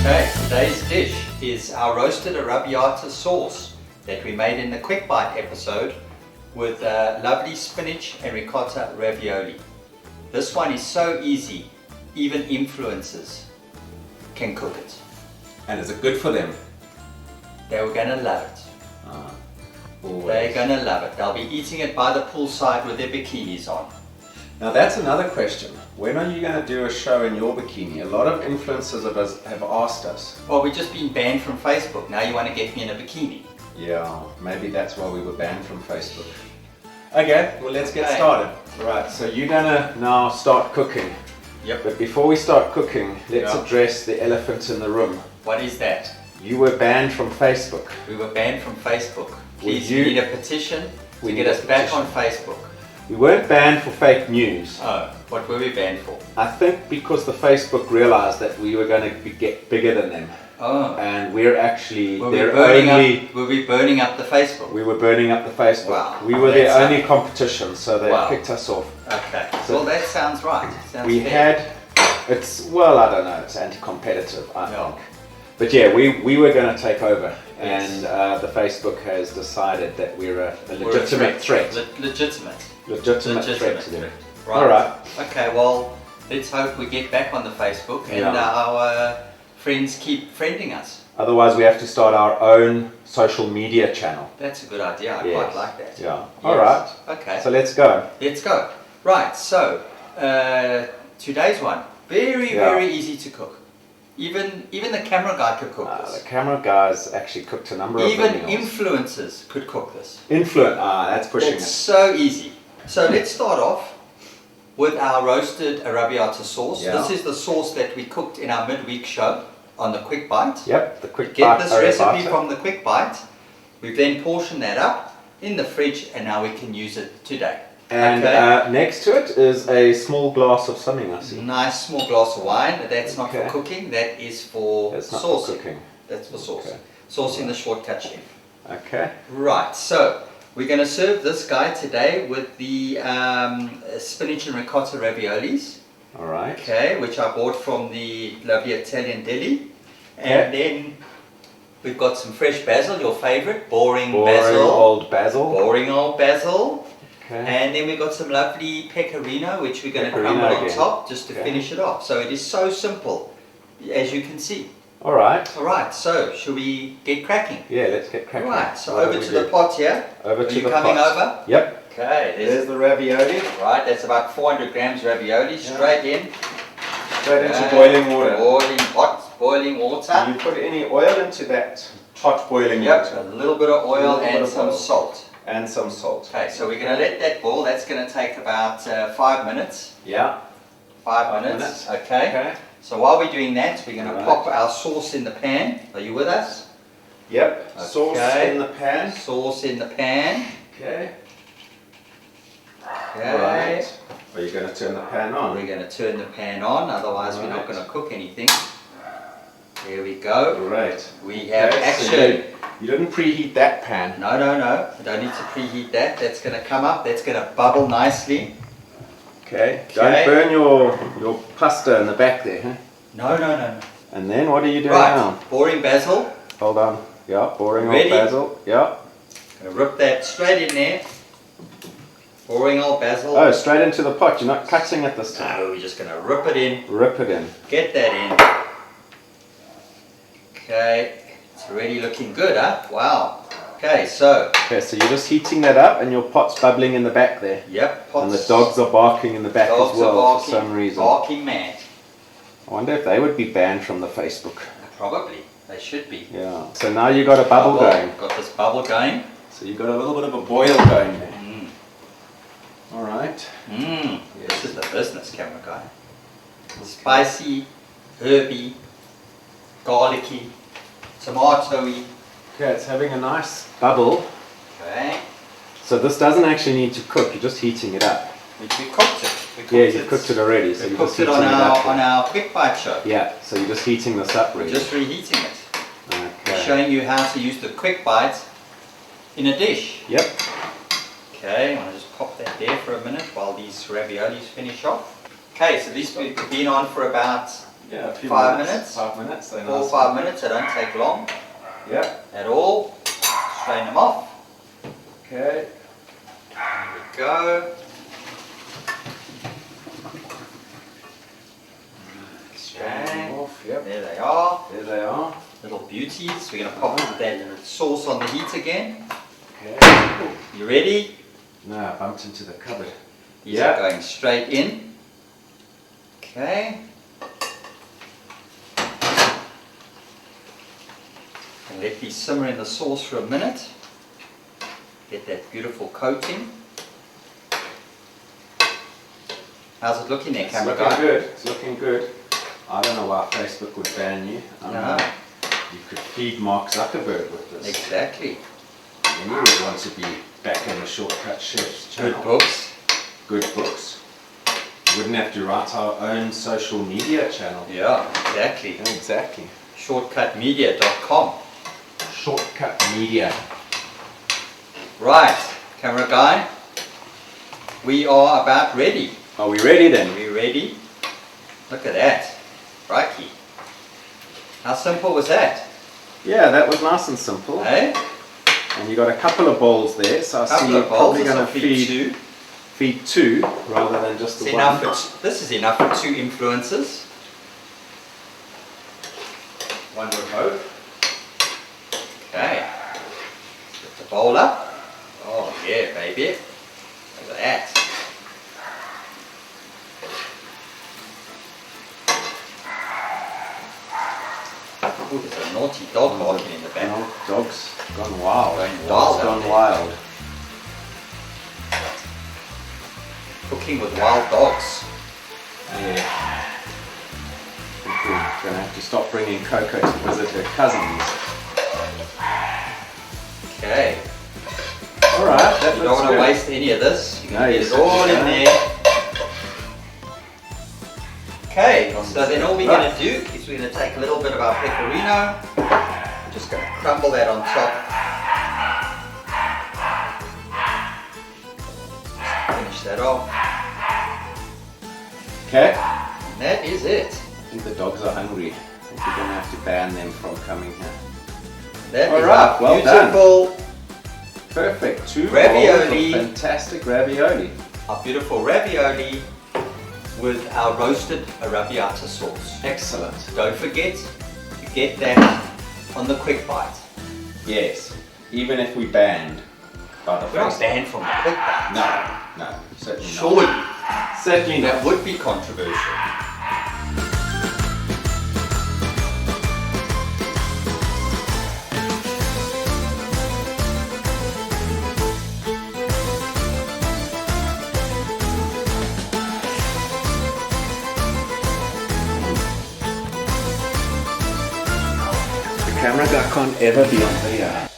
Okay, today's dish is our roasted arrabbiata sauce that we made in the Quick Bite episode with lovely spinach and ricotta ravioli. This one is so easy, even influencers can cook it. And is it good for them? They were gonna love it. They're gonna love it. They'll be eating it by the poolside with their bikinis on. Now that's another question. When are you going to do a show in your bikini? A lot of influencers have asked us. Well, we've just been banned from Facebook. Now you want to get me in a bikini. Yeah, maybe that's why we were banned from Facebook. Okay, well let's get started. Right, so you're going to now start cooking. Yep. But before we start cooking, let's Yeah. address the elephant in the room. What is that? You were banned from Facebook. We were banned from Facebook. Please, you- we need a petition We to need get a us back petition. on Facebook. We weren't banned for fake news. Oh, what were we banned for? I think because the Facebook realized that we were going to get bigger than them. Oh. And we're actually Were we their burning only... up? Were we burning up the Facebook? We were burning up the Facebook. Wow. We were their That's only competition, so they Wow. picked us off. Okay. So well, that sounds right. Sounds We fair. well, I don't know, it's anti-competitive, I Yeah. think. But yeah, we were going to take over, Yes. and the Facebook has decided that we're a We're a legitimate threat. Legitimate Legitimate threat to them. Right. All right. Okay. Well, let's hope we get back on the Facebook and Yeah. our friends keep friending us. Otherwise, we have to start our own social media channel. That's a good idea. I Yes. quite like that. Yeah. Yes. All right. Okay. So let's go. Let's go. Right, so today's one, very easy to cook. Even the camera guy could cook The this. camera guys actually cooked a number of Even meals. influencers could cook this. That's pushing It's it. so easy. So let's start off with our roasted arrabbiata sauce. Yeah. This is the sauce that we cooked in our midweek show on the Quick Bite. Yep, the quick Get bite this recipe arrabbiata. from the Quick Bite. We've then portioned that up in the fridge and now we can use it today. And Okay. next to it is a small glass of something, I see. Nice small glass of wine. That's not Okay. for cooking, that is for That's not saucing. for cooking. That's for sauce. Okay. Sauce in the shortcut chef. Okay. Right, so we're going to serve this guy today with the spinach and ricotta raviolis. All right. Okay, which I bought from the lovely Italian deli. Okay. And then we've got some fresh basil, your favorite, boring Boring basil. old basil. Boring old basil. Okay. And then we've got some lovely pecorino, which we're going to Pecorino crumble on again. top just to Okay. finish it off. So it is so simple, as you can see. All right. Alright, so should we get cracking? Yeah, let's get cracking. Alright, so What do over we to do? the pot here. Over Are to you the coming pot. over? Yep. Okay, There's the ravioli. right, that's about 400 grams ravioli, straight in. Straight into Okay. boiling water. Boiling hot, boiling Do water. you put any oil into that hot boiling Yep, water? a little bit of A oil little bit and of some oil. salt. And some salt. Okay, so we're going to let that boil. That's going to take about 5 minutes. Yeah. 5 minutes. Okay. Okay. So while we're doing that, we're going to Alright. pop our sauce in the pan. Are you with us? Yep. Sauce Okay. in the pan. Sauce in the pan. Okay. Okay. Right. Are you going to turn the pan on? We're going to turn the pan on, otherwise we're not Alright. going to cook anything. There we go. Right. We have Okay, so action. you didn't preheat that pan. No, no, no. I don't need to preheat that. That's going to come up. That's going to bubble nicely. Okay. Okay. Don't burn your pasta in the back there, huh? No, no, no, no. And then what are you doing Right. now? Boring basil. Hold on. Yeah, boring Ready? old basil. Yeah. Going to rip that straight in there. Boring old basil. Oh, straight into the pot. You're not cutting it this time. No, we're just going to rip it in. Rip it in. Get that in. Okay, it's already looking good, huh? Wow. Okay, so, Okay, so you're just heating that up and your pot's bubbling in the back there. yep, pots. And the dogs are barking in the back Dogs as well are barking, for some reason. barking mad. I wonder if they would be banned from the Facebook. Probably, they should be. Yeah. So now you got a bubble going. Got this bubble going. So you got a little bit of a boil going there. Mmm, All right. this is the business, camera guy. Spicy, herby, garlicky, tomatoey. Okay, it's having a nice bubble. Okay, So this doesn't actually need to cook. You're just heating it up. we cooked it. Yeah, you've cooked it already. So We you're cooked just it heating on it up. our Quick Bite show. Yeah. So you're just heating this up We're really. just reheating it. Okay. Showing you how to use the Quick Bite in a dish. Yep. Okay, I'm going to just pop that there for a minute while these raviolis finish off. Okay, so these have been on for about Yeah, a few 5 minutes. 5 minutes. 4 or 5 minutes, they don't take long Yeah. at all. Strain them off. Okay. There we go. Strain off. Yep. There they are. There they are. Little beauties. We're going to pop that sauce on the heat again. Okay. You ready? No, I bumped into the cupboard. These are going straight in. Okay. And let these simmer in the sauce for a minute. Get that beautiful coating. How's it looking there, camera guy? It's looking good. It's looking good. I don't know why Facebook would ban you. I don't know. You could feed Mark Zuckerberg with this. Exactly. And you would want to be back in the Shortcut Chef's channel. Good books. Good books. You wouldn't have to write our own social media channel. Yeah, exactly. Yeah, exactly. Shortcutmedia.com. Shortcut Media. Right, camera guy. We are about ready. Are we ready then? Are we ready? Look at that. Crikey. How simple was that? Yeah, that was nice and simple. Eh? And you got a couple of bowls there, so I see you're probably going to feed two rather than just the one. This is enough for 2 influences. One would hope. Okay. Put the bowl up. Oh yeah, baby. Look at that. Oh, there's a naughty dog barking in the back. No, dog's gone wild. Going wild Dog's out gone there. wild. Cooking with wild dogs. Yeah. I think we're going to have to stop bringing Coco to visit her cousins. Okay. Alright, that You looks don't want to good. waste any of this. You No, can you get it all in certainly there. Okay, so then all we're going to do is we're going to take a little bit of our pecorino. We're just going to crumble that on top. Finish that off. Okay. And that is it. I think the dogs are hungry. I think we're going to have to ban them from coming here. That All is right, our well done. beautiful, Perfect. 2 Ravioli. bowls of fantastic ravioli. our beautiful ravioli with our roasted arrabbiata sauce. Excellent. Don't forget to get that on the quick bite. Yes. Even if we banned by the We're not Facebook. banned from the quick bite. No, certainly Surely. not. Certainly That not. would be controversial. The camera guy can't ever be on video.